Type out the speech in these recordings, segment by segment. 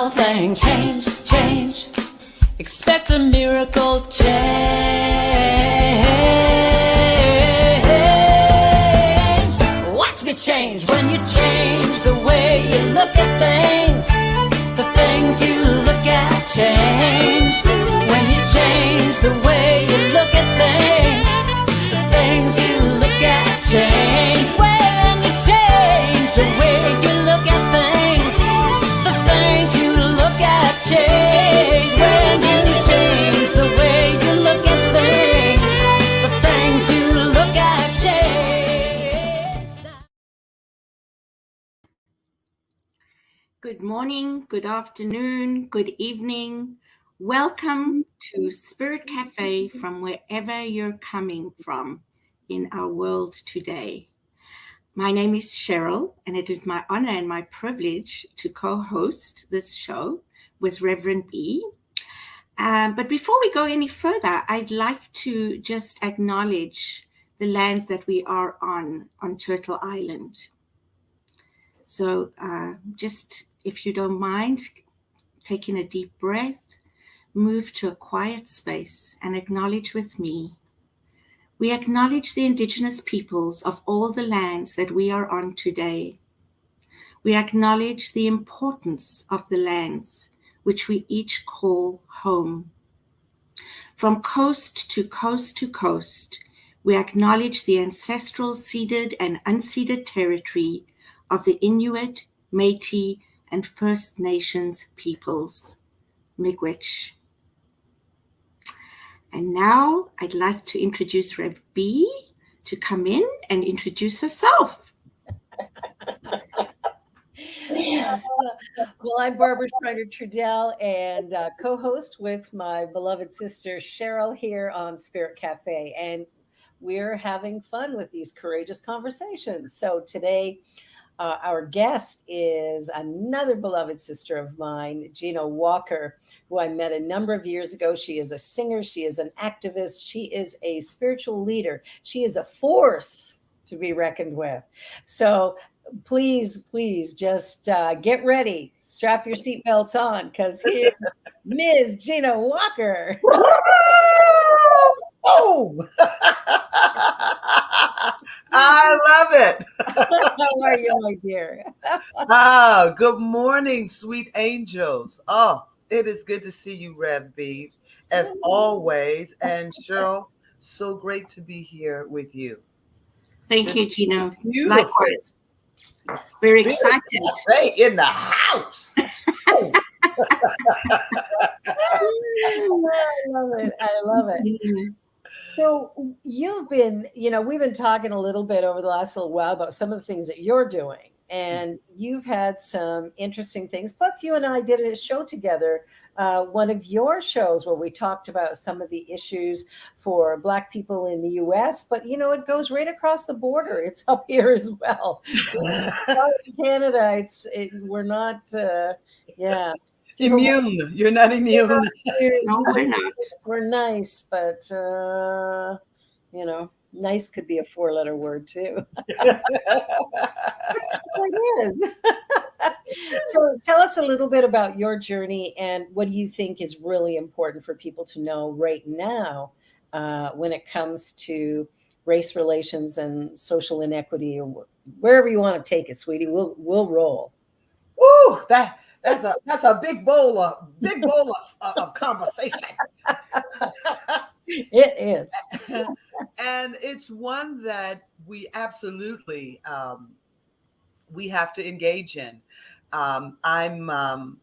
small thing. Change, change. Expect a miracle change. Watch me change when you change the way you look at things. The things you look at change. When you change the way you look at things, the things you look at change. When you change the way you look at things, the things you look at change. When you change the way you look at things, the things you look at change. Good morning, good afternoon, good evening. Welcome to Spirit Café from wherever you're coming from in our world today. My name is Cheryl, and it is my honor and my privilege to co-host this show with Reverend B. But before we go any further, I'd like to just acknowledge the lands that we are on Turtle Island. So just, if you don't mind, taking a deep breath, move to a quiet space and acknowledge with me. We acknowledge the indigenous peoples of all the lands that we are on today. We acknowledge the importance of the lands which we each call home. From coast to coast to coast, we acknowledge the ancestral ceded and unceded territory of the Inuit, Métis, and First Nations peoples. Miigwech. And now I'd like to introduce Rev B to come in and introduce herself. Well, I'm Barbara Schreiner-Trudell and co-host with my beloved sister Cheryl here on Spirit Cafe. And we're having fun with these courageous conversations. So today, our guest is another beloved sister of mine, Gino Walker, who I met a number of years ago. She is a singer. She is an activist. She is a spiritual leader. She is a force to be reckoned with. So please just get ready. Strap your seatbelts on, because here's Ms. Gino Walker. Oh, I love it. How are you, my dear? Good morning, sweet angels. Oh, it is good to see you, Rev B, as always. And Cheryl, so great to be here with you. Thank you, Gino. Beautiful. Likewise. Very excited. Hey, in the house. I love it. So you've been, we've been talking a little bit over the last little while about some of the things that you're doing, and you've had some interesting things. Plus, you and I did a show together, one of your shows where we talked about some of the issues for Black people in the U.S., but, it goes right across the border. It's up here as well. In Canada, we're not, Immune. You're not immune. No, we're not. We're nice, but, nice could be a 4-letter word too. It is. So tell us a little bit about your journey and what do you think is really important for people to know right now when it comes to race relations and social inequity, or wherever you want to take it, sweetie. We'll roll. Woo! That's a big bowl of conversation. It is. And it's one that we absolutely we have to engage in. I'm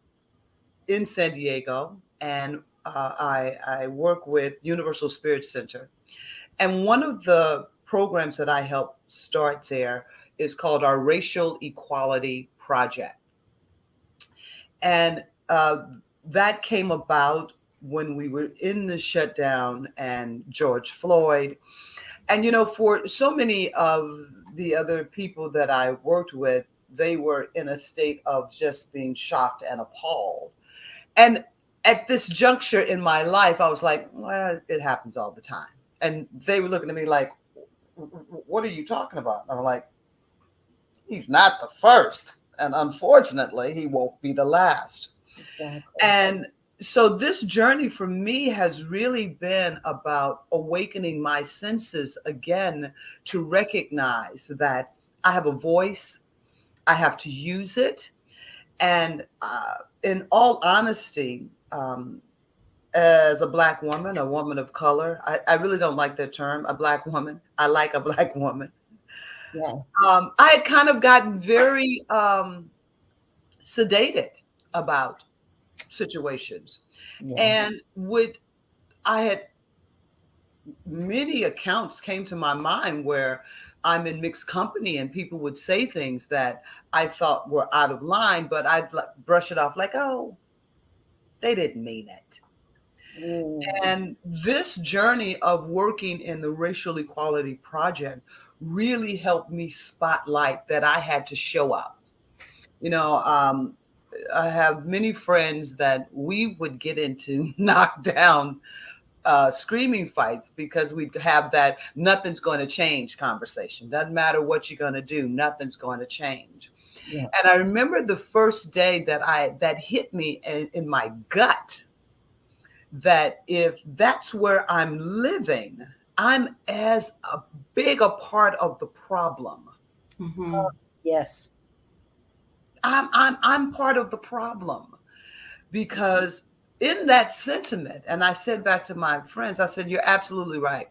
in San Diego, and I work with Universal Spirit Center. And one of the programs that I help start there is called our Racial Equality Project. And that came about when we were in the shutdown and George Floyd. And, for so many of the other people that I worked with, they were in a state of just being shocked and appalled. And at this juncture in my life, I was like, well, it happens all the time. And they were looking at me like, what are you talking about? And I'm like, he's not the first. And unfortunately, he won't be the last. Exactly. And so this journey for me has really been about awakening my senses again to recognize that I have a voice, I have to use it. And in all honesty, as a Black woman, a woman of color, I really don't like that term, a Black woman. I like a Black woman. Yeah. I had kind of gotten very sedated about situations. Yeah. And would I had many accounts came to my mind where I'm in mixed company and people would say things that I thought were out of line, but I'd brush it off like, oh, they didn't mean it. Mm. And this journey of working in the Racial Equality Project really helped me spotlight that I had to show up. You know, I have many friends that we would get into knockdown screaming fights because we have that nothing's going to change conversation. Doesn't matter what you're going to do, nothing's going to change. Yeah. And I remember the first day that hit me in my gut that if that's where I'm living, I'm as a big a part of the problem. Mm-hmm. Yes. I'm part of the problem because in that sentiment, and I said back to my friends, I said, you're absolutely right.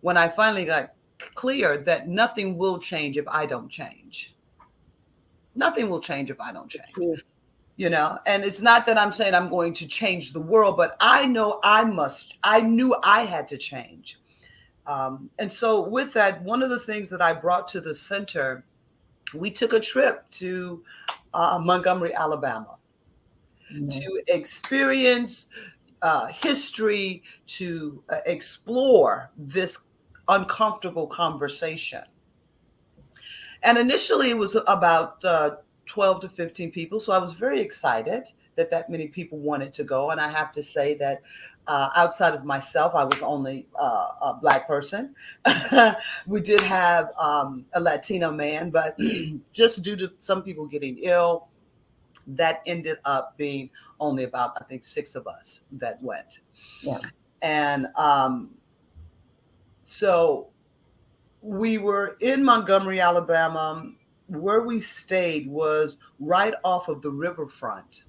When I finally got clear that nothing will change if I don't change. Nothing will change if I don't change. Truth. And it's not that I'm saying I'm going to change the world, but I know I knew I had to change. And so with that, one of the things that I brought to the center, we took a trip to Montgomery, Alabama, Nice. to experience history, to explore this uncomfortable conversation. And initially, it was about 12 to 15 people. So I was very excited that many people wanted to go. And I have to say that outside of myself, I was only a Black person. We did have a Latino man, but just due to some people getting ill, that ended up being only about, I think, 6 of us that went. Yeah. And so we were in Montgomery, Alabama. Where we stayed was right off of the riverfront.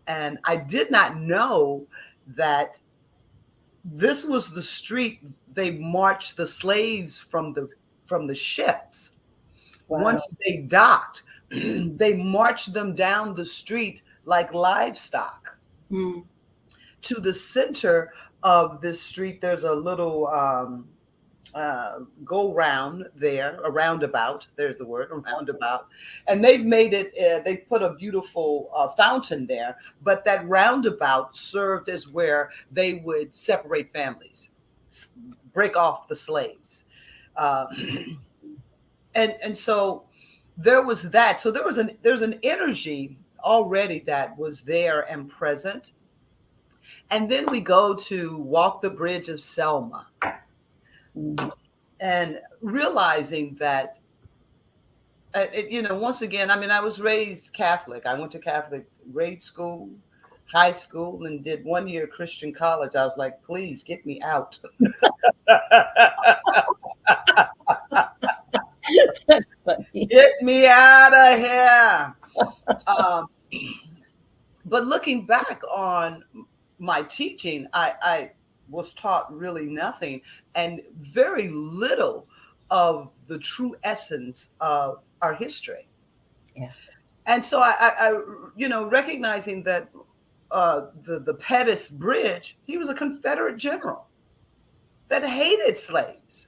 And I did not know that this was the street they marched the slaves from the ships. Wow. Once they docked, they marched them down the street like livestock. Mm. To the center of this street, there's a little go round there, a roundabout. There's the word, a roundabout. And they've made it, they put a beautiful fountain there, but that roundabout served as where they would separate families, break off the slaves. Uh, and so there was that. So there's an energy already that was there and present. And then we go to walk the bridge of Selma. Mm. And realizing that, once again, I mean, I was raised Catholic. I went to Catholic grade school, high school, and did 1 year Christian college. I was like, please get me out. That's funny. Get me out of here. Um, but looking back on my teaching, I was taught really nothing and very little of the true essence of our history. Yeah. And so recognizing that the Pettus Bridge, he was a Confederate general that hated slaves.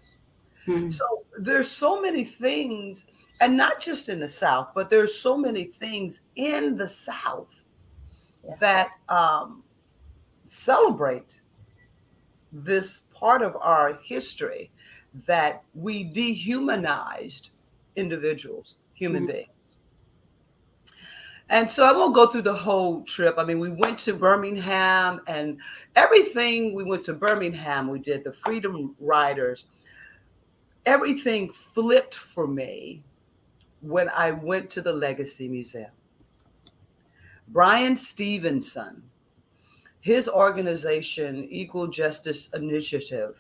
Mm. So there's so many things, and not just in the South, but there's so many things in the South Yeah. that celebrate this part of our history that we dehumanized individuals, human beings. And so I won't go through the whole trip. I mean, we went to Birmingham and everything. We went to Birmingham. We did the Freedom Riders. Everything flipped for me when I went to the Legacy Museum. Brian Stevenson, his organization, Equal Justice Initiative.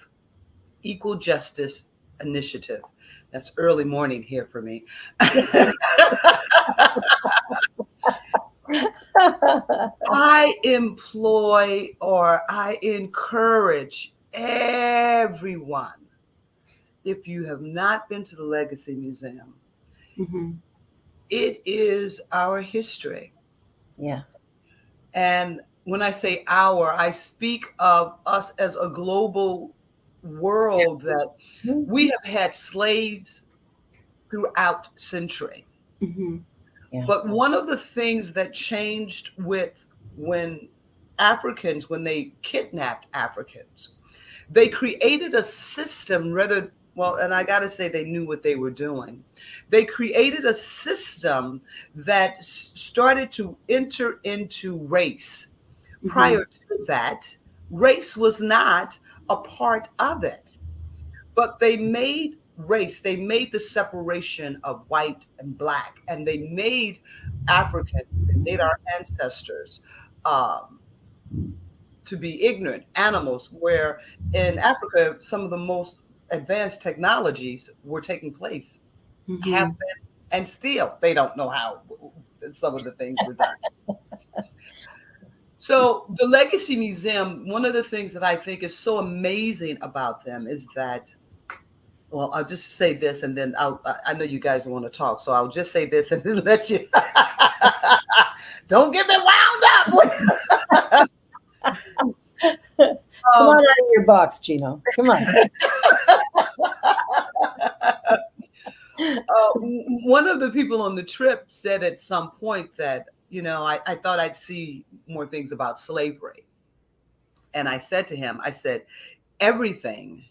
That's early morning here for me. I employ or I encourage everyone, if you have not been to the Legacy Museum, Mm-hmm. it is our history. Yeah. And when I say our, I speak of us as a global world that Mhm. we have had slaves throughout century. Mm-hmm. Yeah. But one of the things that changed with when when they kidnapped Africans, they created a system rather, well, and I got to say they knew what they were doing. They created a system that started to enter into race. Mm-hmm. Prior to that, race was not a part of it, but they made the separation of white and black, and they made Africans, they made our ancestors um, to be ignorant animals, where in Africa, some of the most advanced technologies were taking place, have Mm-hmm. been, and still they don't know how some of the things were done. So the Legacy Museum, one of the things that I think is so amazing about them is that, well, I'll just say this and then I know you guys want to talk, so I'll just say this and then let you, don't get me wound up. Come on um, out of your box, Gino. Come on. one of the people on the trip said at some point that, I thought I'd see more things about slavery. And I said to him, I said, everything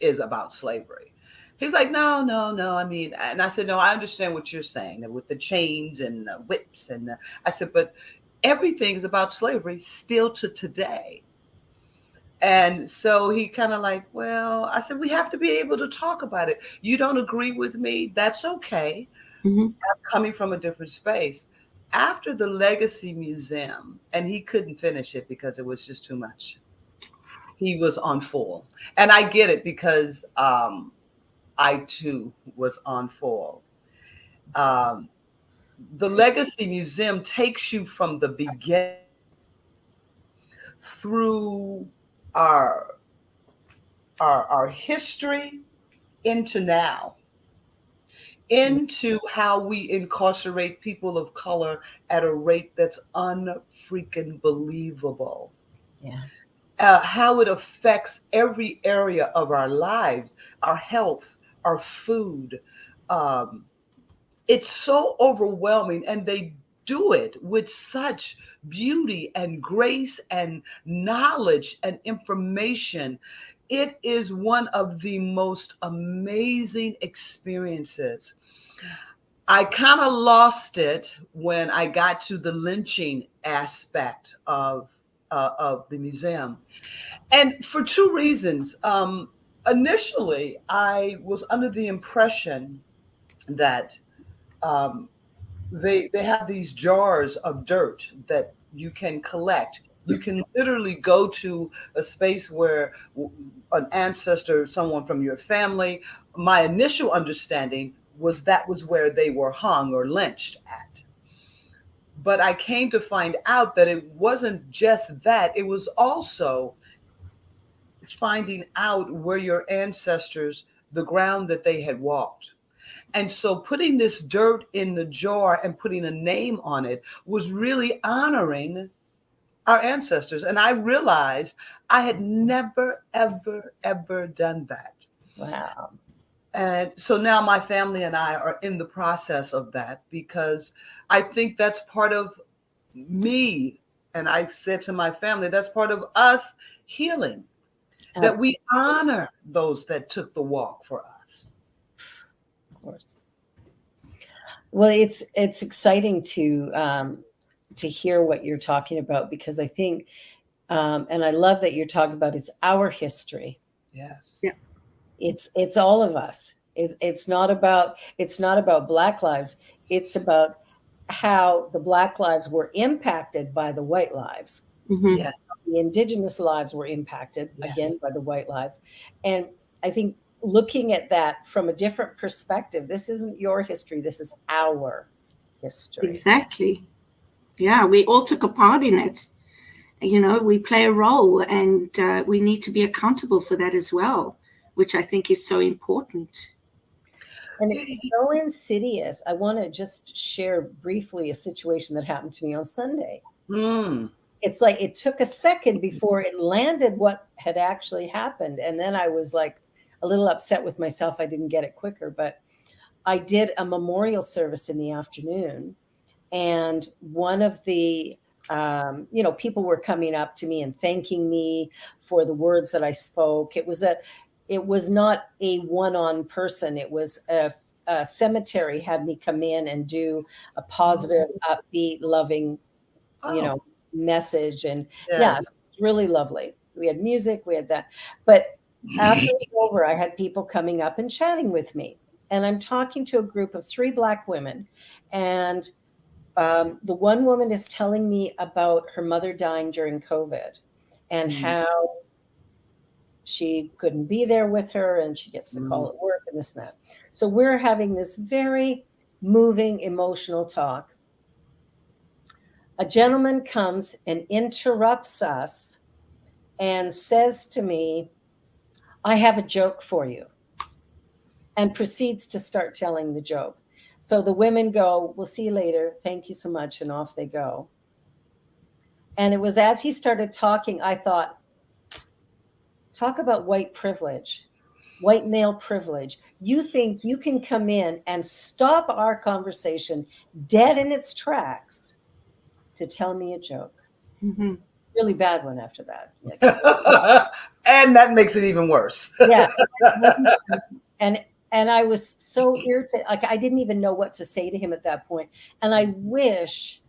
is about slavery. He's like, no, no, no. I mean, and I said, no, I understand what you're saying with the chains and the whips. I said, but everything is about slavery still to today. And so he kind of like, well, I said, we have to be able to talk about it. You don't agree with me? That's okay. Mm-hmm. I'm coming from a different space. After the Legacy Museum, and he couldn't finish it because it was just too much. He was on full. And I get it because I too was on full. Um, the Legacy Museum takes you from the beginning through our our history into now, into how we incarcerate people of color at a rate that's unfreaking believable. Yeah. How it affects every area of our lives, our health, our food. Um, it's so overwhelming, and they do it with such beauty and grace and knowledge and information. It is one of the most amazing experiences. I kind of lost it when I got to the lynching aspect of the museum, and for two reasons. Initially, I was under the impression that um, they have these jars of dirt that you can collect. You can literally go to a space where an ancestor, someone from your family. My initial understanding was that was where they were hung or lynched at. But I came to find out that it wasn't just that, it was also finding out where your ancestors, the ground that they had walked. And so putting this dirt in the jar and putting a name on it was really honoring our ancestors. And I realized I had never, ever, ever done that. Wow. And so now my family and I are in the process of that because I think that's part of me. And I said to my family, that's part of us healing, that we honor those that took the walk for us. Of course. Well, it's exciting to hear what you're talking about, because I think, and I love that you're talking about it's our history. Yes. Yeah. It's all of us. It's not about Black lives. It's about how the Black lives were impacted by the white lives. Mhm. Yeah. The indigenous lives were impacted again Yes. by the white lives. And I think looking at that from a different perspective, this isn't your history, this is our history. Exactly. Yeah, we all took a part in it. You know, we play a role, and we need to be accountable for that as well, which I think is so important. And it's so insidious. I want to just share briefly a situation that happened to me on Sunday. Mm. It's like it took a second before it landed what had actually happened. And then I was like a little upset with myself. I didn't get it quicker, but I did a memorial service in the afternoon. And one of the people were coming up to me and thanking me for the words that I spoke. It was not a one-on person. It was a cemetery had me come in and do a positive, upbeat, loving, you Oh, know, message. And yeah, yes. it's really lovely. We had music, we had that. But after it was over, I had people coming up and chatting with me. And I'm talking to a group of 3 Black women. And the one woman is telling me about her mother dying during COVID and Mm, how she couldn't be there with her and she gets the mm, call at work and this and that. So we're having this very moving, emotional talk. A gentleman comes and interrupts us and says to me, I have a joke for you, and proceeds to start telling the joke. So the women go, we'll see you later. Thank you so much. And off they go. And it was as he started talking, I thought, talk about white privilege, white male privilege. You think you can come in and stop our conversation dead in its tracks to tell me a joke. Mhm. Really bad one after that. Like, and that makes it even worse. yeah. And and I was so irritated. Like I didn't even know what to say to him at that point. And I wish,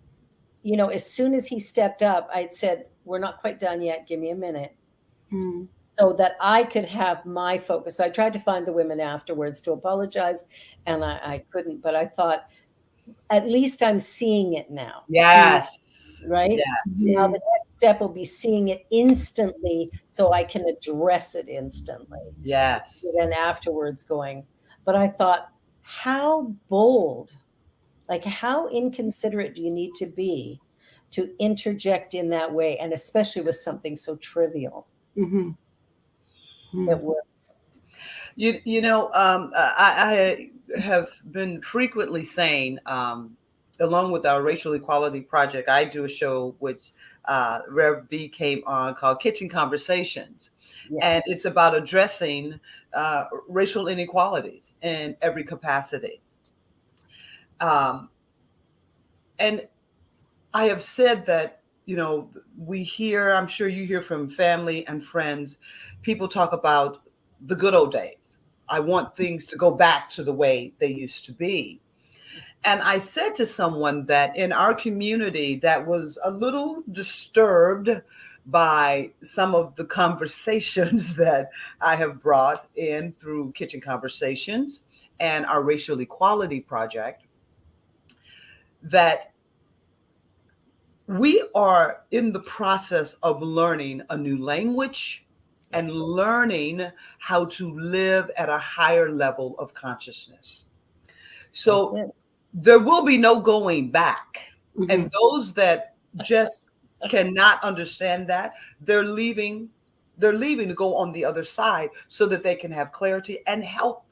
as soon as he stepped up, I'd said, we're not quite done yet. Give me a minute. Mm. So that I could have my focus. So I tried to find the women afterwards to apologize, and I couldn't. But I thought, at least I'm seeing it now, Mm. Yes. right? Yes. Now the Mhm. next step will be seeing it instantly so I can address it instantly. Yes. Then afterwards going, but I thought, how bold, like how inconsiderate do you need to be to interject in that way? And especially with something so trivial. Mhm. It Mm. was. I have been frequently saying, along with our racial equality project, I do a show which Rev B came on called Kitchen Conversations, Yeah. and it's about addressing racial inequalities in every capacity. Um, and I have said that, we hear, I'm sure you hear from family and friends, people talk about the good old days. I want things to go back to the way they used to be. And I said to someone that in our community that was a little disturbed by some of the conversations that I have brought in through Kitchen Conversations and our Racial Equality Project, that we are in the process of learning a new language and Yes. learning how to live at a higher level of consciousness. That's So it. there will be no going back. And Mhm. those that just cannot understand that, they're leaving, they're leaving to go on the other side so that they can have clarity and help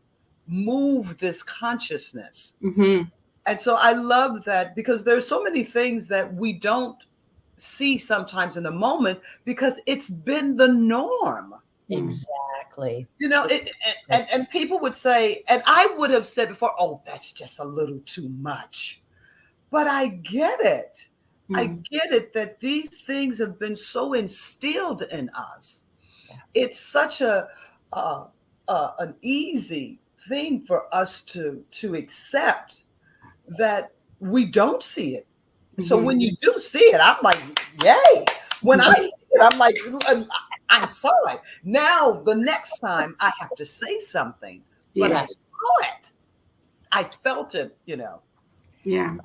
move this consciousness. Mhm. And so I love that because there's so many things that we don't see sometimes in the moment because it's been the norm. Mm. Exactly. And people would say, and I would have said before, oh, that's just a little too much. But I get it. I Mm. get it that these things have been so instilled in us. Yeah. It's such uh, an easy thing for us to accept that we don't see it. So Mhm. when you do see it, I'm like, yay. When I see it, I'm like, I saw it. Now the next time I have to say something, but I Yes. saw it. I felt it. Yeah.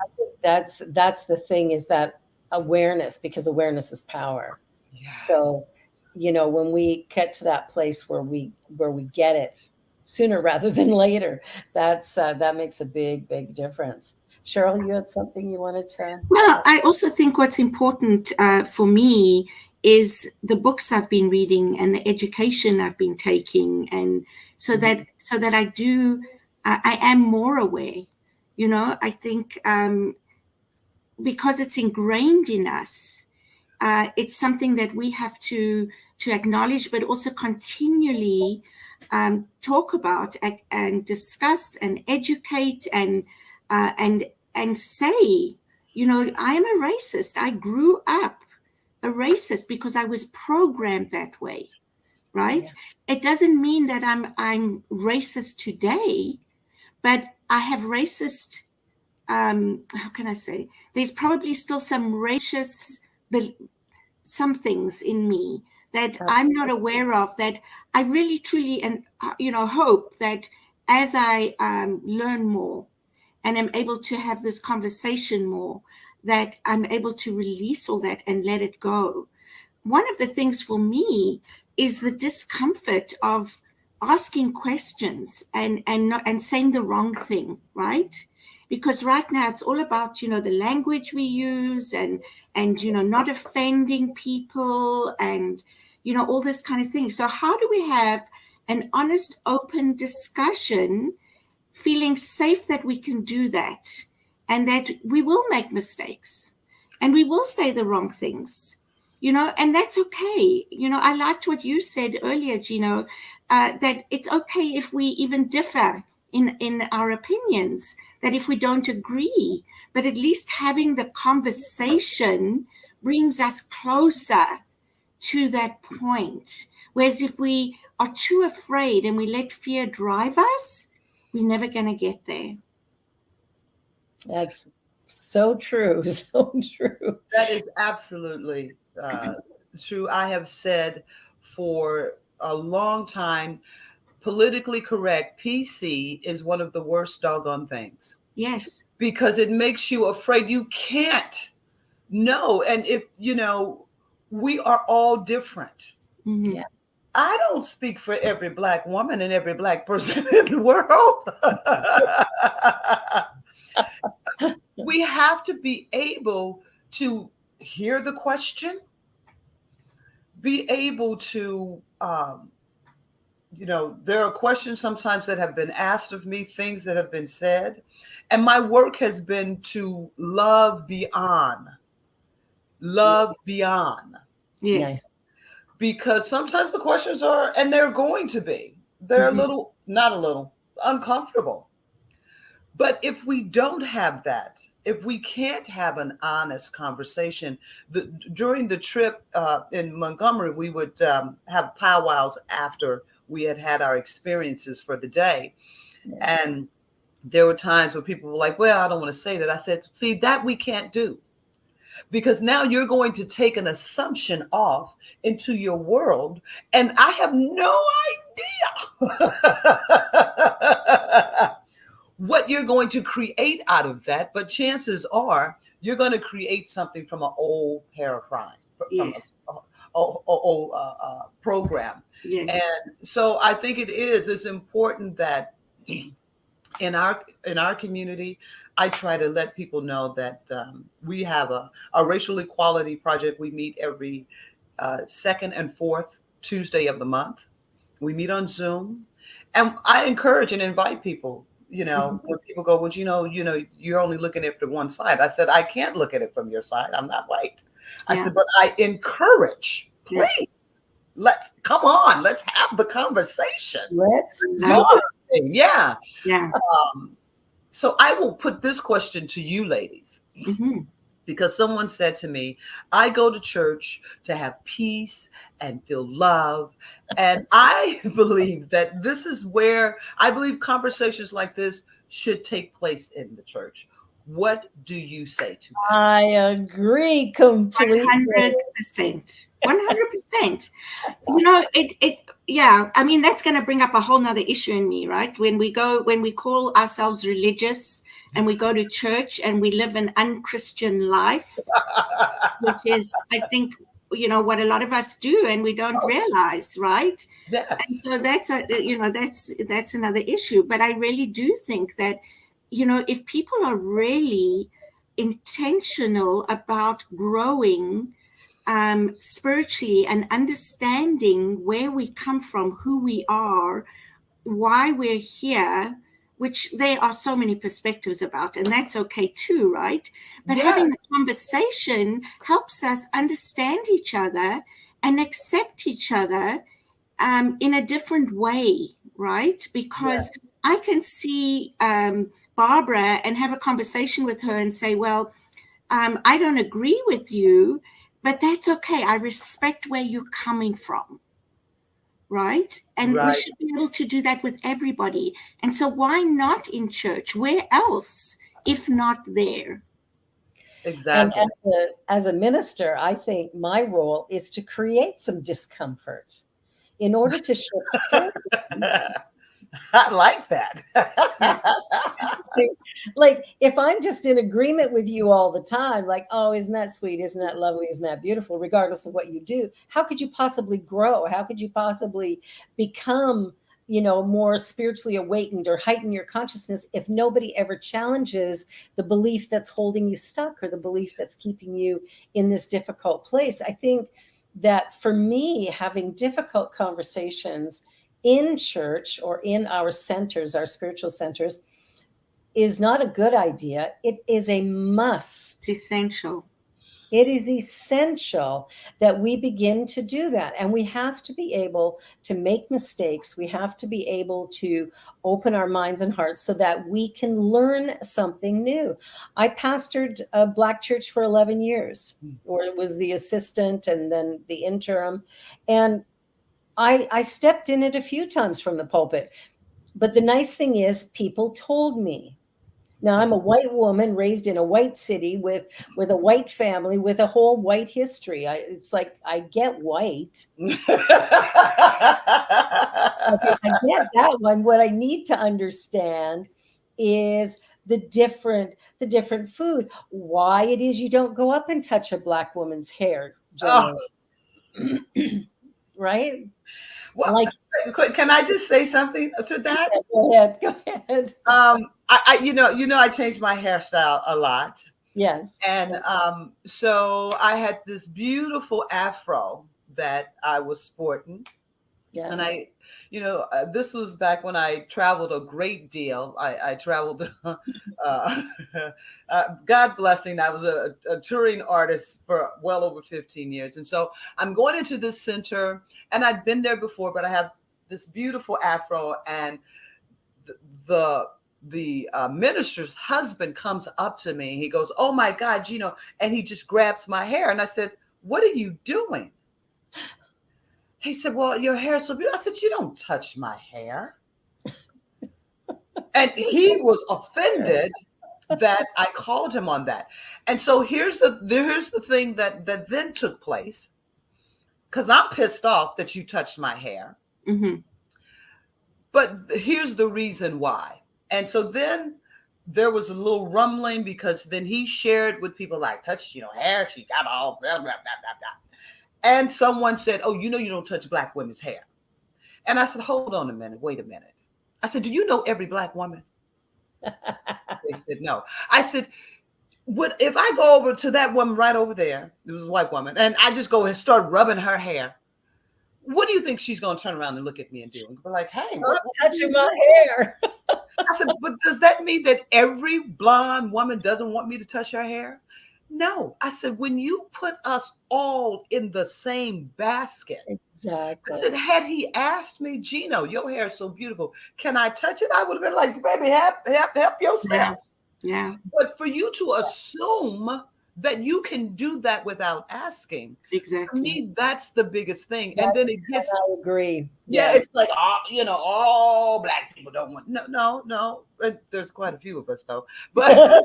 that's the thing, is that awareness, because awareness is power. Yes. So, when we get to that place where we get it sooner rather than later, that makes a big, big difference. Cheryl, you had something you wanted to? Well, I also think what's important for me is the books I've been reading and the education I've been taking, and so that I do, I am more aware. I think because it's ingrained in us, it's something that we have to acknowledge, but also continually talk about and discuss and educate and say, I am a racist. I grew up a racist because I was programmed that way, right? Yeah. It doesn't mean that I'm racist today, but I have racist. How can I say? There's probably still some racist some things in me that I'm not aware of, that I really truly and hope that as I learn more and am able to have this conversation more, that I'm able to release all that and let it go. One of the things for me is the discomfort of asking questions and saying the wrong thing, right? Because right now it's all about the language we use and not offending people and all this kind of thing. So how do we have an honest, open discussion, feeling safe that we can do that, and that we will make mistakes and we will say the wrong things, and that's okay. I liked what you said earlier, Gino, that it's okay if we even differ in our opinions, that if we don't agree, but at least having the conversation brings us closer to that point. Whereas if we are too afraid and we let fear drive us, we're never going to get there. That's so true. So true. That is absolutely true. I have said for a long time, politically correct, PC, is one of the worst doggone things. Yes. Because it makes you afraid. You can't know. And if, we are all different. Mm-hmm. Yeah. I don't speak for every Black woman and every Black person in the world. We have to be able to hear the question, be able to, there are questions sometimes that have been asked of me, things that have been said, and my work has been to love beyond. Yes. Because sometimes the questions are, and they're going to be, they're not a little, uncomfortable. But if we don't have that, if we can't have an honest conversation, during the trip in Montgomery, we would have powwows after we had our experiences for the day. Yeah. And there were times where people were like, well, I don't want to say that. I said, see, that we can't do. Because now you're going to take an assumption off into your world, and I have no idea what you're going to create out of that. But chances are you're going to create something from an old paradigm, from an old program. Yes. And so I think it's important that in our community, I try to let people know that we have a racial equality project. We meet every second and fourth Tuesday of the month. We meet on Zoom, and I encourage and invite people. When people go, well, you're only looking at it from one side. I said, I can't look at it from your side. I'm not white. I said, but I encourage, please, let's have the conversation. Let's do it. Yeah. So I will put this question to you, ladies, because someone said to me, I go to church to have peace and feel love. And I believe that this is where I believe conversations like this should take place in the church. What do you say to that? I agree completely. 100%. 100%. yeah, I mean, that's going to bring up a whole nother issue in me, right? When we call ourselves religious and we go to church and we live an unchristian life, which is, I think, what a lot of us do and we don't realize, right? And Yes. so that's another issue. But I really do think that, if people are really intentional about growing spiritually and understanding where we come from, who we are, why we're here, which there are so many perspectives about, and that's okay too, right? But having Yes. the conversation helps us understand each other and accept each other in a different way, right? Because Yes. I can see Barbara and have a conversation with her and say, well, I don't agree with you, but that's okay. I respect where you're coming from, right? And we Right. should be able to do that with everybody. And so why not in church? Where else, if not there? And Exactly. as a minister, I think my role is to create some discomfort in order to shift paradigms. I like that. Yeah. Like if I'm just in agreement with you all the time, like, oh, isn't that sweet? Isn't that lovely? Isn't that beautiful? Regardless of what you do, how could you possibly grow? How could you possibly become, more spiritually awakened or heighten your consciousness if nobody ever challenges the belief that's holding you stuck or the belief that's keeping you in this difficult place? I think that for me, having difficult conversations in church or in our centers, our spiritual centers, is not a good idea. It is a must. Essential. It is essential that we begin to do that. And we have to be able to make mistakes. We have to be able to open our minds and hearts so that we can learn something new. I pastored a Black church for 11 years, or it was the assistant and then the interim. And I stepped in it a few times from the pulpit. But the nice thing is, people told me. Now I'm a white woman raised in a white city with a white family with a whole white history. It's like I get white. Okay, I get that one. What I need to understand is the different food. Why it is you don't go up and touch a Black woman's hair Oh, generally, right? well, Like, can I just say something to that? go ahead, go ahead. I changed my hairstyle a lot. Yes, And so I had this beautiful afro that I was sporting. yes. And this was back when I traveled a great deal. I traveled, God blessing, I was a touring artist for well over 15 years. And so I'm going into this center, and I'd been there before, but I have this beautiful afro, and the minister's husband comes up to me. He goes, "Oh my God, Gino," and he just grabs my hair. And I said, "What are you doing?" He said, "Well, your hair is so beautiful." I said, "You don't touch my hair." And he was offended that I called him on that. And so here's the thing that then took place, because I'm pissed off that you touched my hair. Mm-hmm. But here's the reason why. And so then there was a little rumbling, because then he shared with people like, touched, hair. She got all blah, blah, blah, blah, blah. And someone said, "Oh, you don't touch Black women's hair." And I said, "Hold on a minute. Wait a minute." I said, "Do you know every Black woman?" They said, "No." I said, "What if I go over to that woman right over there?" It was a white woman. And I just go and start rubbing her hair. What do you think she's going to turn around and look at me and do? And be like, "Hey, Stop what touching my hair. I said, "But does that mean that every blonde woman doesn't want me to touch her hair?" No. I said, "When you put us all in the same basket," I said, Exactly. "had he asked me, 'Gino, your hair is so beautiful, can I touch it?' I would have been like, 'Baby, help Yeah. yourself.'" Yeah. But for you to assume that you can do that without asking, to Exactly. me, that's the biggest thing. And That's, then it and gets, I agree. yeah, Yes. it's like, all Black people don't want. No, no, no. There's quite a few of us though. But I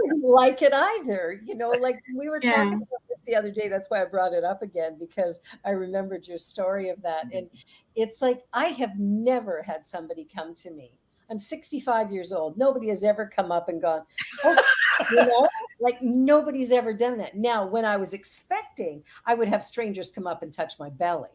didn't like it either. Like we were talking Yeah. about this the other day. That's why I brought it up again, because I remembered your story of that. And it's like, I have never had somebody come to me. I'm 65 years old. Nobody has ever come up and gone, oh, like nobody's ever done that. Now, when I was expecting, I would have strangers come up and touch my belly.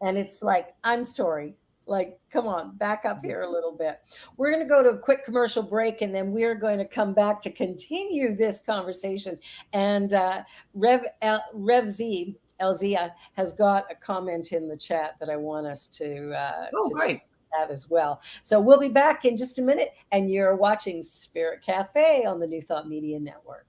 And it's like, I'm sorry. Like, come on, back up here a little bit. We're going to go to a quick commercial break, and then we're going to come back to continue this conversation. And Rev Z, Elzia, has got a comment in the chat that I want us to great. that as well. So we'll be back in just a minute, and you're watching Spirit Cafe on the New Thought Media Network.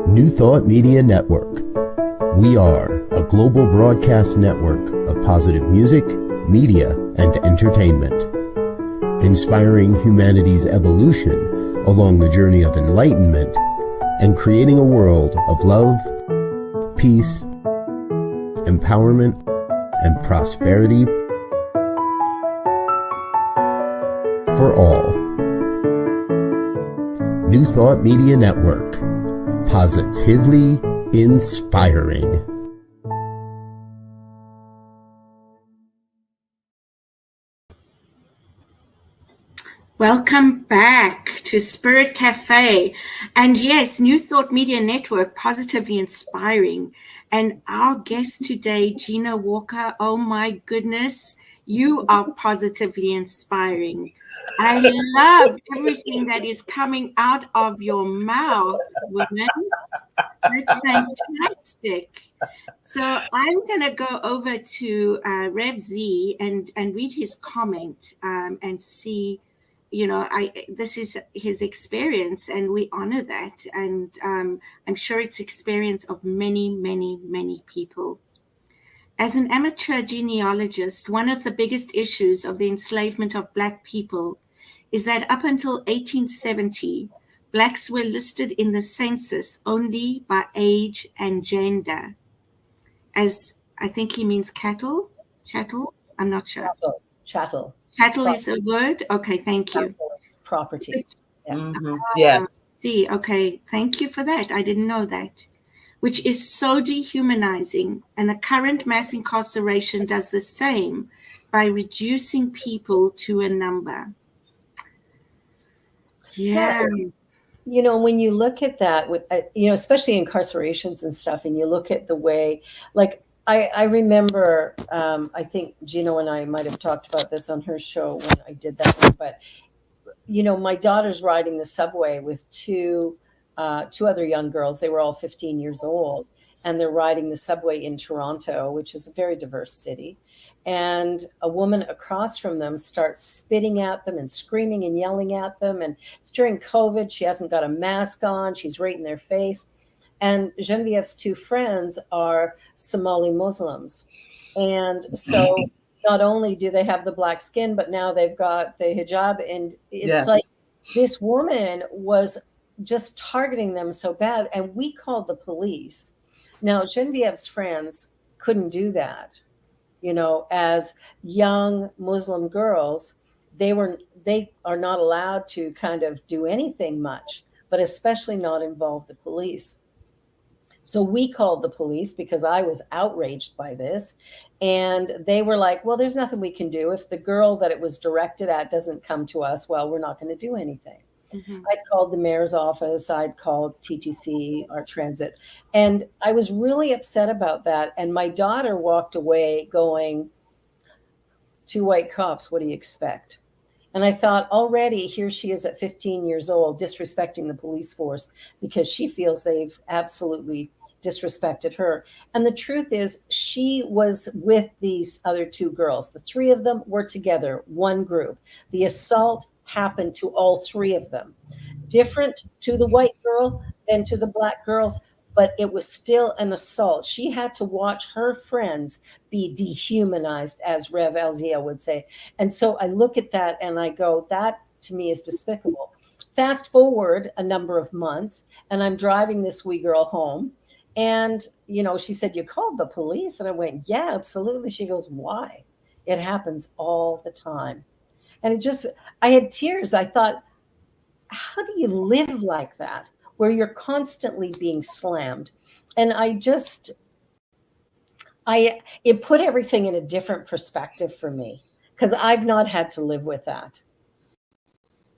New Thought Media Network. We are a global broadcast network of positive music, media, and entertainment, inspiring humanity's evolution along the journey of enlightenment and creating a world of love, peace, empowerment, and prosperity for all. New Thought Media Network. Positively inspiring. Welcome back to Spirit Cafe. And yes, New Thought Media Network, positively inspiring. And our guest today, Gino Walker, oh my goodness, you are positively inspiring. I love everything that is coming out of your mouth, woman. That's fantastic. So I'm going to go over to Rev Z and read his comment and see, this is his experience, and we honor that. And I'm sure it's experience of many, many, many people. As an amateur genealogist, one of the biggest issues of the enslavement of Black people is that up until 1870, Blacks were listed in the census only by age and gender. As I think he means chattel? I'm not sure. Chattel. Chattel is a word? Okay, thank you. Property. Yeah. Mm-hmm. Yeah. See, okay, thank you for that. I didn't know that. Which is so dehumanizing. And the current mass incarceration does the same by reducing people to a number. Yeah. When you look at that, with especially incarcerations and stuff, and you look at the way, like I remember, I think Gino and I might have talked about this on her show when I did that one, but my daughter's riding the subway with two other young girls. They were all 15 years old, and they're riding the subway in Toronto, which is a very diverse city. And a woman across from them starts spitting at them and screaming and yelling at them. And it's during COVID. She hasn't got a mask on. She's right in their face. And Genevieve's two friends are Somali Muslims. And so not only do they have the black skin, but now they've got the hijab. And it's like this woman was just targeting them so bad. And we called the police. Now, Genevieve's friends couldn't do that. As young Muslim girls, they are not allowed to kind of do anything much, but especially not involve the police. So we called the police because I was outraged by this. And they were like, well, there's nothing we can do. If the girl that it was directed at doesn't come to us, well, we're not going to do anything. Mhm. I'd called the mayor's office. I'd called TTC, our transit. And I was really upset about that. And my daughter walked away going, 2 white cops, what do you expect? And I thought, already here she is at 15 years old, disrespecting the police force because she feels they've absolutely disrespected her. And the truth is, she was with these other 2 girls. The 3 of them were together, one group. The assault happened to all 3 of them. Different to the white girl than to the black girls, but it was still an assault. She had to watch her friends be dehumanized, as Rev Alzia would say. And so I look at that and I go, that to me is despicable. Fast forward a number of months, and I'm driving this wee girl home. And, she said, you called the police? And I went, yeah, absolutely. She goes, why? It happens all the time. And I had tears. I thought, how do you live like that, where you're constantly being slammed? And it put everything in a different perspective for me, because I've not had to live with that.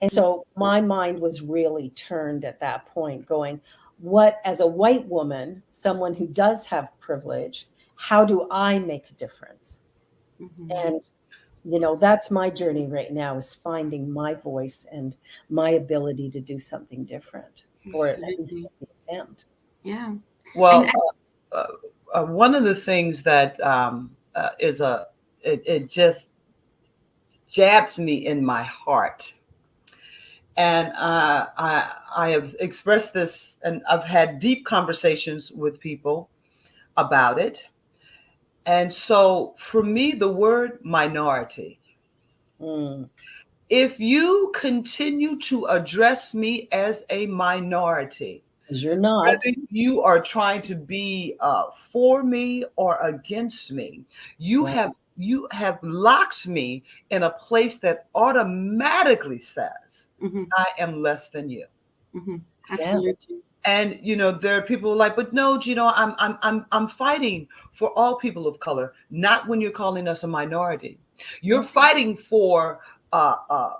And so my mind was really turned at that point, going, what, as a white woman, someone who does have privilege, how do I make a difference? Mhm. And that's my journey right now, is finding my voice and my ability to do something different, or at least Absolutely. an attempt. Yeah. Well, And one of the things that it just jabs me in my heart, and I have expressed this, and I've had deep conversations with people about it. And so, for me, the word minority. Mm. If you continue to address me as a minority, 'Cause you're not. whether you are trying to be for me or against me, Yeah. you have locked me in a place that automatically says Mhm. I am less than you. Mhm. Absolutely. And there are people like, but no, Gino, I'm fighting for all people of color. Not when you're calling us a minority. You're fighting for uh, uh,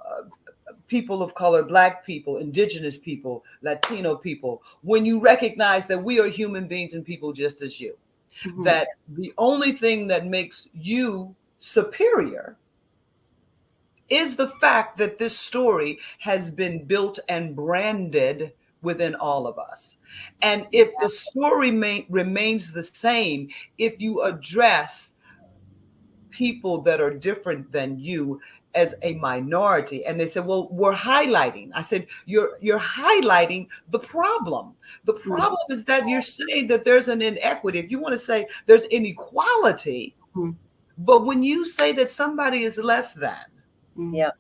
people of color, Black people, Indigenous people, Latino people, when you recognize that we are human beings and people just as you. Mhm. That the only thing that makes you superior is the fact that this story has been built and branded within all of us. And if the story remains the same, if you address people that are different than you as a minority, and they said, well, we're highlighting. I said, you're highlighting the problem. The problem is that you're saying that there's an inequity. If you want to say there's inequality, Mhm. but when you say that somebody is less than, Mhm. Yeah.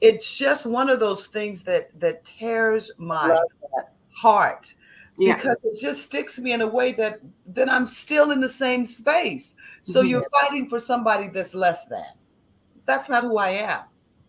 it's just one of those things that tears my Love that. heart, Yeah. because it just sticks me in a way that then I'm still in the same space. So Mhm. you're fighting for somebody that's less than. That's not who I am.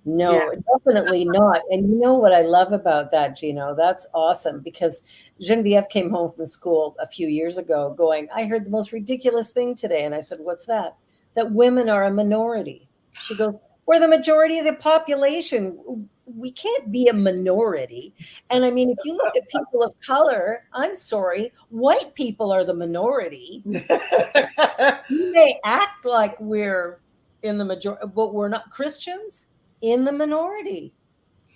Yeah. No, definitely not. And you know what I love about that, Gino? That's awesome, because Genevieve came home from school a few years ago going, I heard the most ridiculous thing today. And I said, what's that? That women are a minority. She goes, we're the majority of the population. We can't be a minority. And I mean, if you look at people of color, I'm sorry, white people are the minority. We may act like we're in the majority, but we're not. Christians in the minority,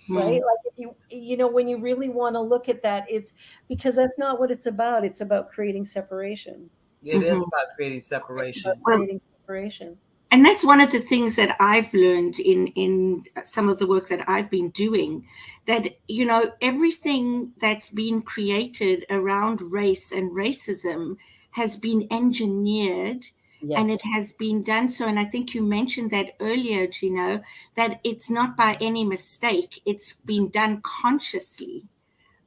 right? Mhm. Like, if when you really want to look at that, it's because that's not what it's about. It's about creating separation. It is Mhm. about creating It's about separation. Well, creating separation. and that's one of the things that I've learned in some of the work that I've been doing, that everything that's been created around race and racism has been engineered, and it Yes. has been done so. And I think you mentioned that earlier, Gino, that it's not by any mistake. It's been done consciously,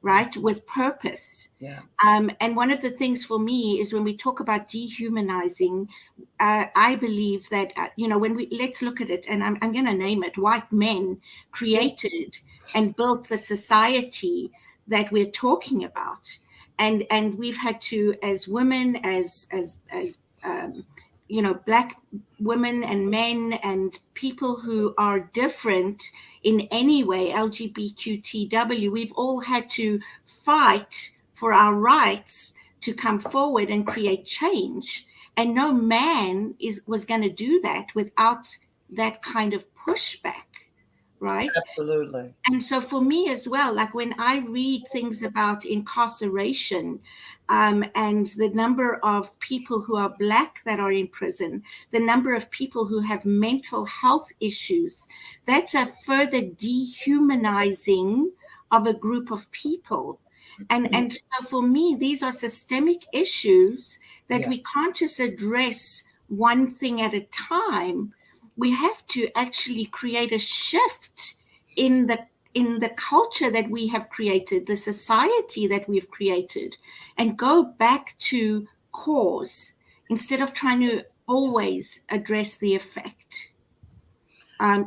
right, with purpose. Yeah. And one of the things for me is when we talk about dehumanizing, I believe that, let's look at it, and I'm going to name it, white men created and built the society that we're talking about. and we've had to, as women, as you know, Black women and men and people who are different in any way, LGBTQTW, we've all had to fight for our rights to come forward and create change. And no man was going to do that without that kind of pushback, right? Absolutely. And so for me as well, like when I read things about incarceration, and the number of people who are Black that are in prison, the number of people who have mental health issues, that's a further dehumanizing of a group of people. And so for me, these are systemic issues that Yeah. we can't just address one thing at a time. We have to actually create a shift in the culture that we have created, the society that we've created, and go back to cause instead of trying to always address the effect.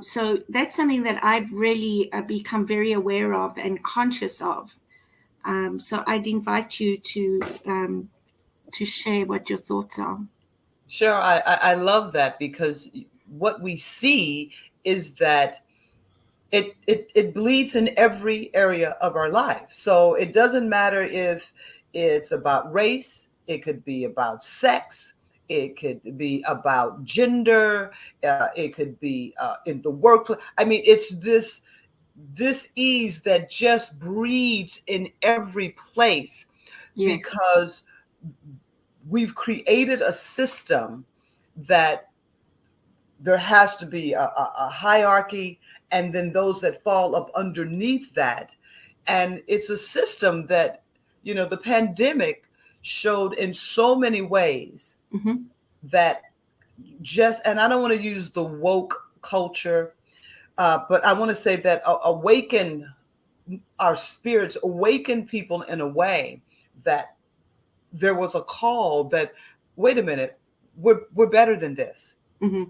So that's something that I've really become very aware of and conscious of. So I'd invite you to share what your thoughts are. Sure, I love that, because what we see is that it bleeds in every area of our life. So it doesn't matter if it's about race, it could be about sex, it could be about gender, it could be in the workplace. I mean, it's this dis-ease that just breeds in every place, Yes. because we've created a system that there has to be a hierarchy, and then those that fall up underneath that. And it's a system that, the pandemic showed in so many ways Mm-hmm. that and I don't want to use the woke culture, but I want to say that awaken our spirits, awaken people in a way that there was a call that, wait a minute, we're better than this. Mm-hmm.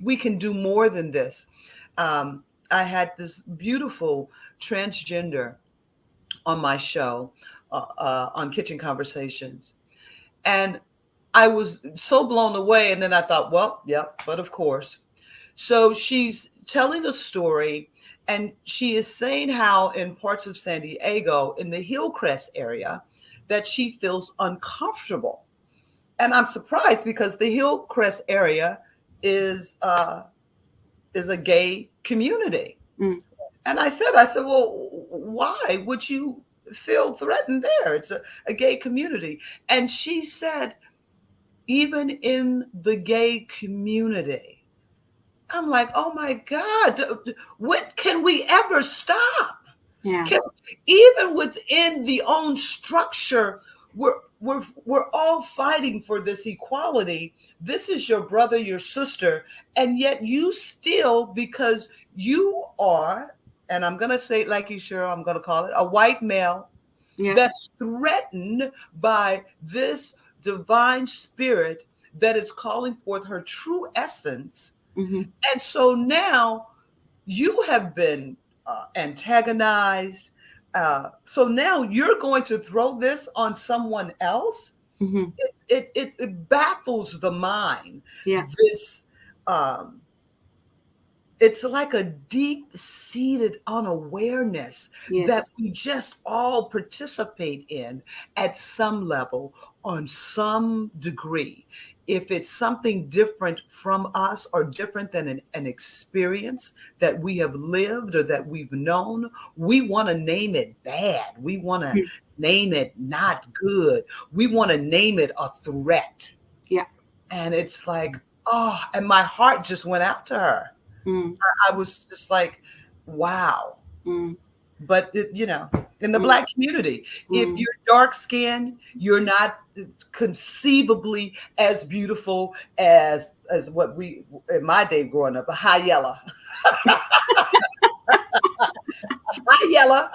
We can do more than this. I had this beautiful transgender on my show, on Kitchen Conversations, and I was so blown away. And then I thought, well, yep, but of course. So she's telling a story, and she is saying how in parts of San Diego, in the Hillcrest area, that she feels uncomfortable. And I'm surprised, because the Hillcrest area is a gay community. Mm. And I said, well, why would you feel threatened there? It's a gay community. And she said, even in the gay community, I'm like, oh my God, what can we ever stop? Yeah. Even within the own structure, we're all fighting for this equality. This is your brother, your sister, and yet you still, because you are, and I'm gonna say it like you, sure, I'm gonna call it a white male, Yeah. that's threatened by this divine spirit that is calling forth her true essence. Mm-hmm. And so now you have been antagonized. So now you're going to throw this on someone else. Mm-hmm. It baffles the mind. Yeah. This, it's like a deep-seated unawareness that Yes. we just all participate in at some level, on some degree. If it's something different from us, or different than an experience that we have lived or that we've known, we want to name it bad. We want to name it not good. We want to name it a threat. Yeah. And it's like, oh, and my heart just went out to her. Mm. I was just like, wow. Mm. But, in the Black community, if you're dark skinned, you're not conceivably as beautiful as what we, in my day growing up, a high yellow. High yellow.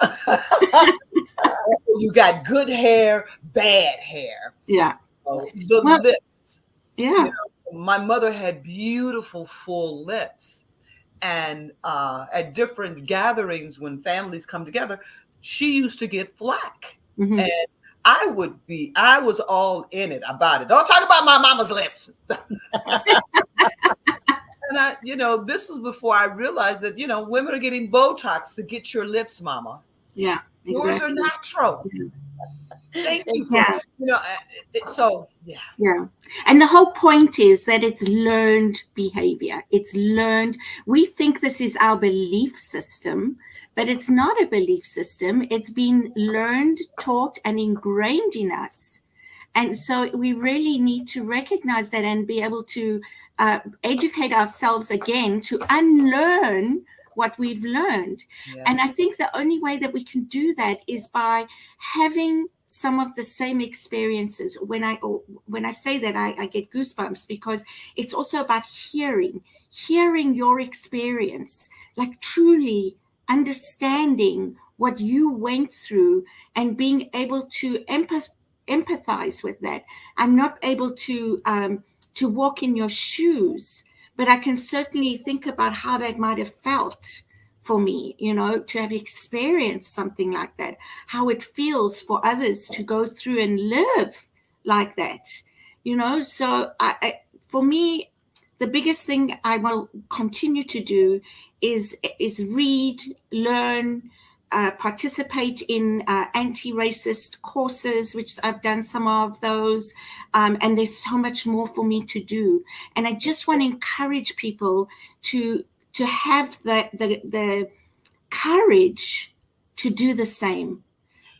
You got good hair, bad hair. Yeah. The Well, lips. Yeah. My mother had beautiful, full lips. And at different gatherings, when families come together, she used to get flack. Mm-hmm. And I was all in it about it. Don't talk about my mama's lips. And this was before I realized that, women are getting Botox to get your lips, mama. Yeah, Yours are exactly. natural. Thank you for, Yeah. so yeah. Yeah. And the whole point is that it's learned behavior. It's learned. We think this is our belief system, but it's not a belief system. It's been learned, taught, and ingrained in us. And so we really need to recognize that and be able to educate ourselves again to unlearn what we've learned. Yes. And I think the only way that we can do that is by having some of the same experiences. When I say that, I get goosebumps, because it's also about hearing your experience, like truly understanding what you went through and being able to empathize with that. I'm not able to walk in your shoes, but I can certainly think about how that might have felt for me, to have experienced something like that, how it feels for others to go through and live like that, So for me, the biggest thing I will continue to do is read, learn, participate in anti-racist courses, which I've done some of those, and there's so much more for me to do. And I just want to encourage people to have the courage to do the same,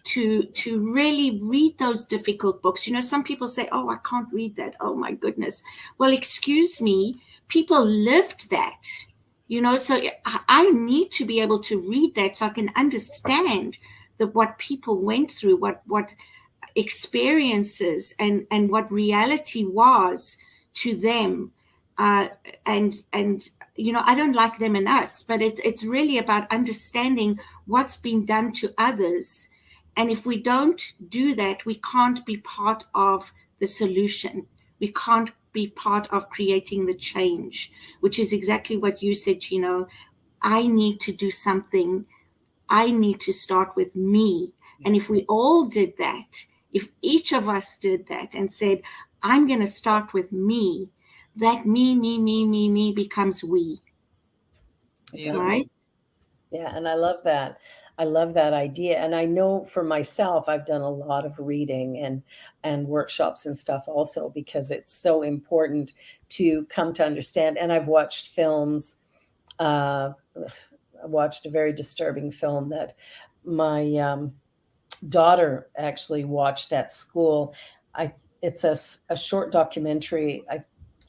to really read those difficult books. Some people say, oh, I can't read that. Oh my goodness. Well, excuse me, people lived that, so I need to be able to read that so I can understand what people went through, what experiences and what reality was to them. And I don't like them and us, but it's really about understanding what's been done to others. And if we don't do that, we can't be part of the solution. We can't be part of creating the change, which is exactly what you said, Gino. I need to do something. I need to start with me. And if we all did that, if each of us did that and said, I'm going to start with me, that me becomes we. Right? Yeah, and I love that. I love that idea. And I know for myself, I've done a lot of reading and workshops and stuff also, because it's so important to come to understand. And I've watched films. I watched a very disturbing film that my daughter actually watched at school. It's a short documentary,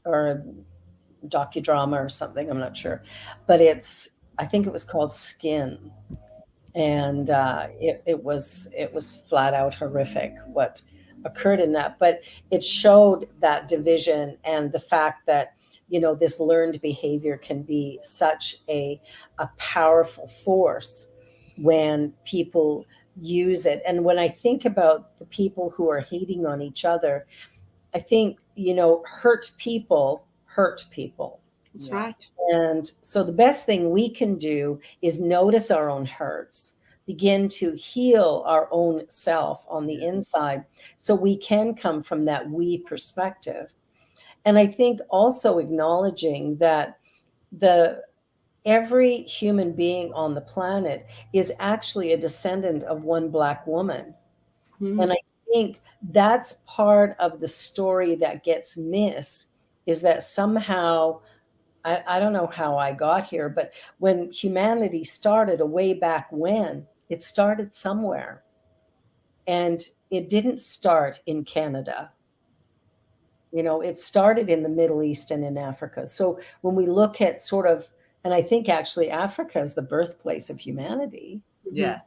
or a docudrama or something. I'm not sure, but I think it was called Skin, and it was flat out horrific what occurred in that. But it showed that division and the fact that this learned behavior can be such a powerful force when people use it. And when I think about the people who are hating on each other, I think hurt people hurt people. That's right. And so the best thing we can do is notice our own hurts, begin to heal our own self on the inside, so we can come from that we perspective. And I think also acknowledging that every human being on the planet is actually a descendant of one Black woman. Mm-hmm. And I think that's part of the story that gets missed, is that somehow, I don't know how I got here, but when humanity started, a way back when, it started somewhere. And it didn't start in Canada. It started in the Middle East and in Africa. So when we look at sort of, and I think actually Africa is the birthplace of humanity. Yeah.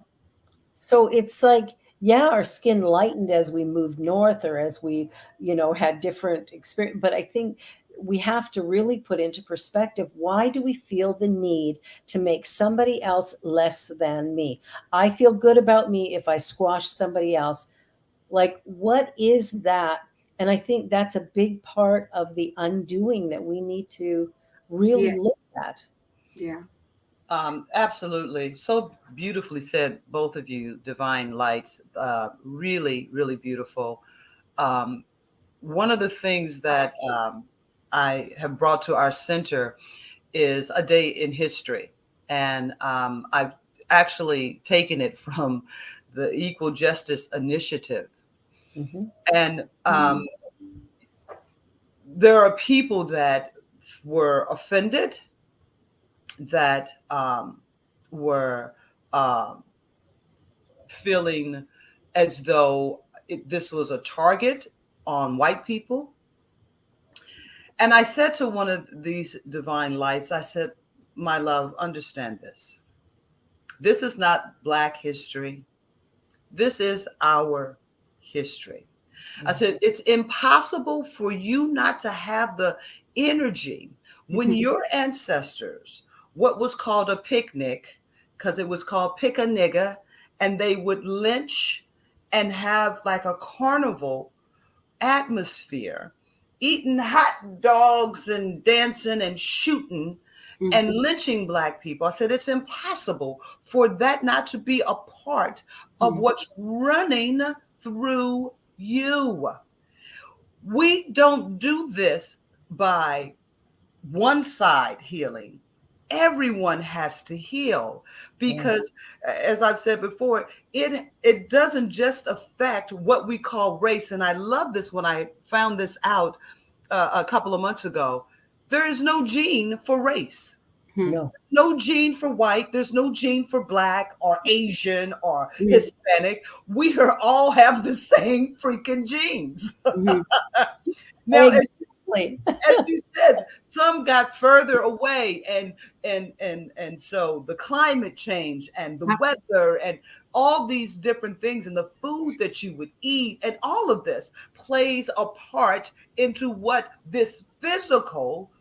So it's like, yeah, our skin lightened as we moved north, or as we, had different experience. But I think we have to really put into perspective, why do we feel the need to make somebody else less than me? I feel good about me if I squash somebody else. Like, what is that? And I think that's a big part of the undoing that we need to really look at. Yeah. Absolutely. So beautifully said, both of you, Divine Lights. Really, really beautiful. Um, One of the things that I have brought to our center is a day in history. And I've actually taken it from the Equal Justice Initiative. Mm-hmm. And Mm. there are people that were offended, that were um, feeling as though this was a target on white people. And I said to one of these divine lights, I said, my love, understand this. This is not Black history. This is our history. I said, it's impossible for you not to have the energy when Mhm. your ancestors, what was called a picnic, because it was called pick a nigga, and they would lynch and have like a carnival atmosphere, eating hot dogs and dancing and shooting Mm. and lynching Black people. I said, it's impossible for that not to be a part of Mm. what's running through you. We don't do this by one side healing. Everyone has to heal because, as I've said before, it doesn't just affect what we call race. And I love this when I found this out a couple of months ago. There is no gene for race. Mm. No. No gene for white. There's no gene for Black or Asian or Mm. Hispanic. We are all have the same freaking genes. Mhm. Now, Exactly. as you said, some got further away, and so the climate change and the Yep. weather and all these different things and the food that you would eat and all of this plays a part into what this physical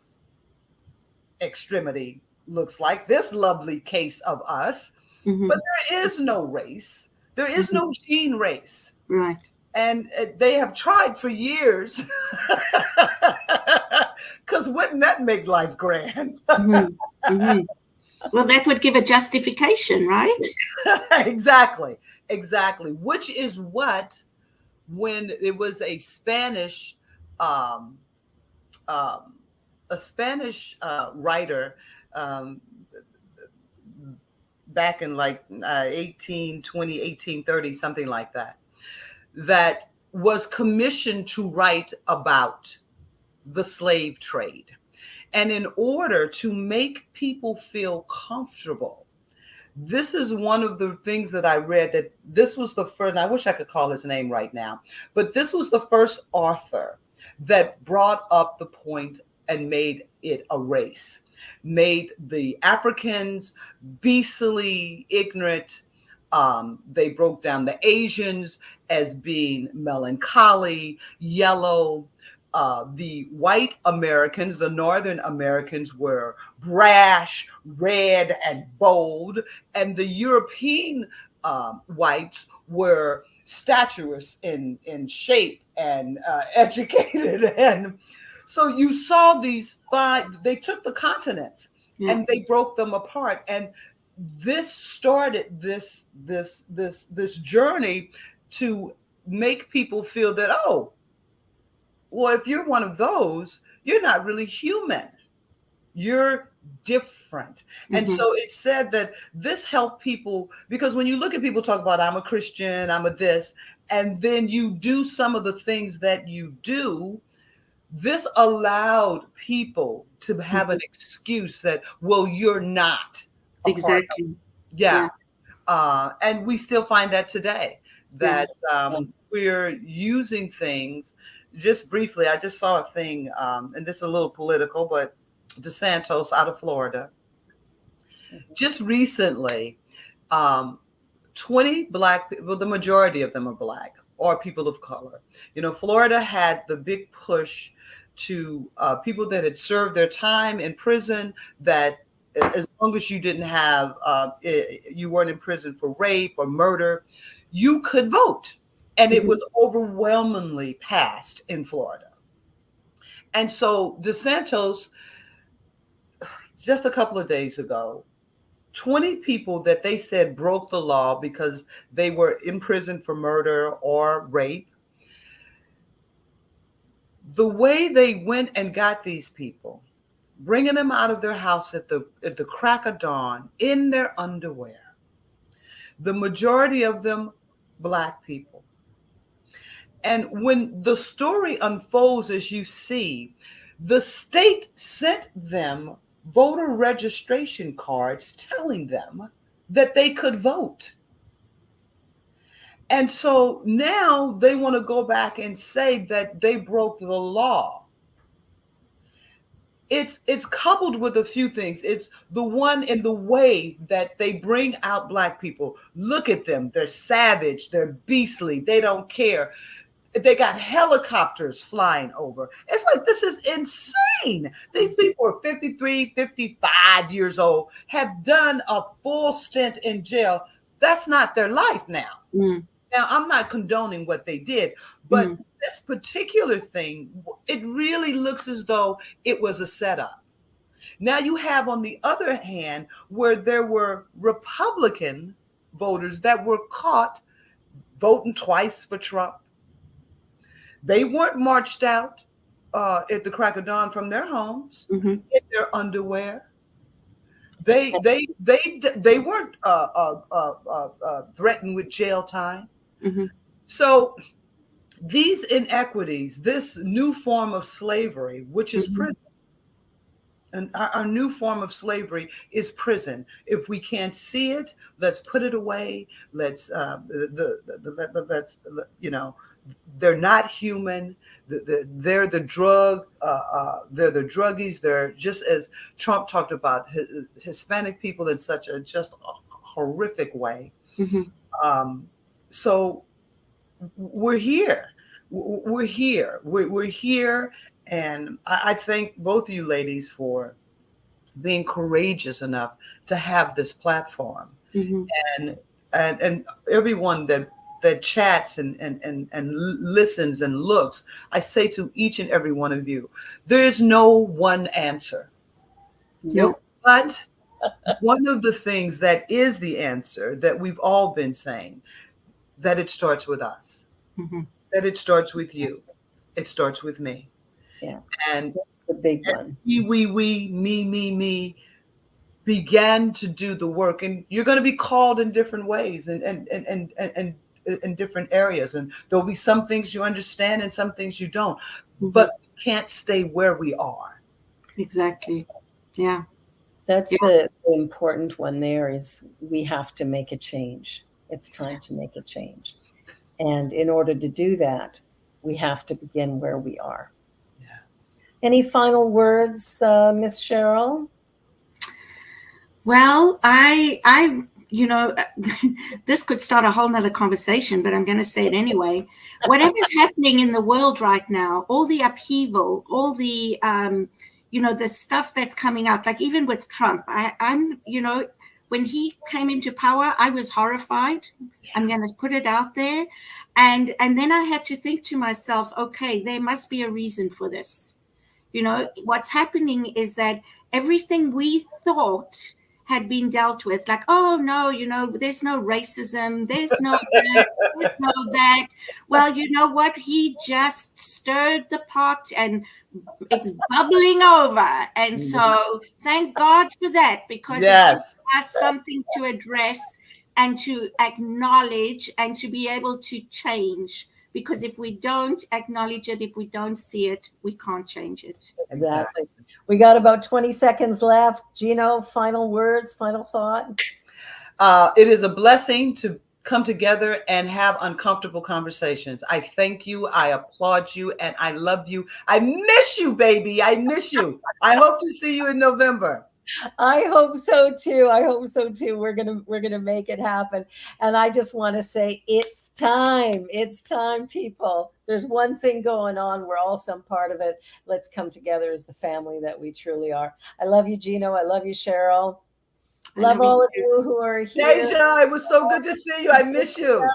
extremity looks like, this lovely case of us. But Mhm. there is no race, there is Mhm. no gene race. Right. And they have tried for years. Because wouldn't that make life grand? Mhm. Mhm. Well, that would give a justification, right? Exactly, exactly. Which is what, when it was um, um, a Spanish writer, um, back in like 1820, 1830, something like that, that was commissioned to write about the slave trade. And in order to make people feel comfortable, this is one of the things that I read, that this was the first, and I wish I could call his name right now, but this was the first author that brought up the point and made it a race, made the Africans beastly ignorant. They broke down the Asians as being melancholy, yellow. The white Americans, the Northern Americans, were brash, red, and bold, and the European whites were statuous in shape and educated. And so you saw these five, they took the continents Yeah. and they broke them apart. And this started this journey to make people feel that, oh, well, if you're one of those, you're not really human, you're different. And Mhm. so it said that this helped people, because when you look at people talk about, I'm a Christian, I'm a this, and then you do some of the things that you do, this allowed people to have an Mhm. excuse that, well, you're not a part of, Exactly. yeah. Yeah. And we still find that today, Yeah. that we're using things. Just briefly, I just saw a thing, and this is a little political, but DeSantos out of Florida just recently, um, 20 Black people, well, the majority of them are Black or people of color. You know, Florida had the big push to people that had served their time in prison, that as long as you didn't have, you weren't in prison for rape or murder, you could vote. And it Mhm. was overwhelmingly passed in Florida. And so DeSantos, just a couple of days ago, 20 people that they said broke the law because they were in prison for murder or rape. The way they went and got these people, bringing them out of their house at the crack of dawn in their underwear, the majority of them Black people. And when the story unfolds, as you see, the state sent them voter registration cards telling them that they could vote. And so now they want to go back and say that they broke the law. It's coupled with a few things. It's the one in the way that they bring out Black people. Look at them. They're savage. They're beastly. They don't care. They got helicopters flying over. It's like, this is insane. These people are 53, 55 years old, have done a full stint in jail. That's not their life now. Mm. Now, I'm not condoning what they did, but this particular thing, it really looks as though it was a setup. Now you have, on the other hand, where there were Republican voters that were caught voting twice for Trump. They weren't marched out at the crack of dawn from their homes in their underwear. They weren't threatened with jail time. So these inequities, this new form of slavery, which is prison, and our new form of slavery is prison. If we can't see it, let's put it away. Let's they're not human. They're the drug. They're the druggies. They're, just as Trump talked about, Hispanic people in such a just horrific way. So we're here. We're here. We're here. And I thank both of you ladies for being courageous enough to have this platform. And everyone that chats and listens and looks, I say to each and every one of you, there is no one answer. Nope. But one of the things that is the answer that we've all been saying, that it starts with us, that it starts with you, it starts with me. Yeah. And the big one. We, me, began to do the work. And you're going to be called in different ways and in different areas. And there'll be some things you understand and some things you don't. But we can't stay where we are. Exactly. Yeah. That's the important one there, is we have to make a change. It's time to make a change. And in order to do that, we have to begin where we are. Yes. Any final words, Miss Cheryl? Well, I this could start a whole nother conversation, but I'm going to say it anyway. Whatever's happening in the world right now, all the upheaval, all the, the stuff that's coming out, like even with Trump, I'm when he came into power, I was horrified. I'm going to put it out there. And then I had to think to myself, okay, there must be a reason for this. What's happening is that everything we thought had been dealt with, like, oh no, there's no racism, there's no that, there's no that. Well, you know what? He just stirred the pot and it's bubbling over. And so thank God for that, because it gives us something to address and to acknowledge and to be able to change. Because if we don't acknowledge it, if we don't see it, we can't change it. Exactly. We got about 20 seconds left. Gino, final words, final thought? It is a blessing to come together and have uncomfortable conversations. I thank you. I applaud you. And I love you. I miss you, baby. I miss you. I hope to see you in November. I hope so too. I hope so too. We're gonna make it happen. And I just want to say, it's time. It's time, people. There's one thing going on. We're all some part of it. Let's come together as the family that we truly are. I love you, Gino. I love you, Cheryl. Love all of you who are here. Deja, it was so good to see you. I miss you.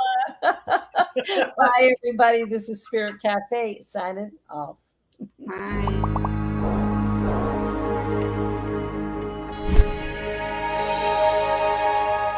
Bye, everybody. This is Spirit Cafe signing off. Bye.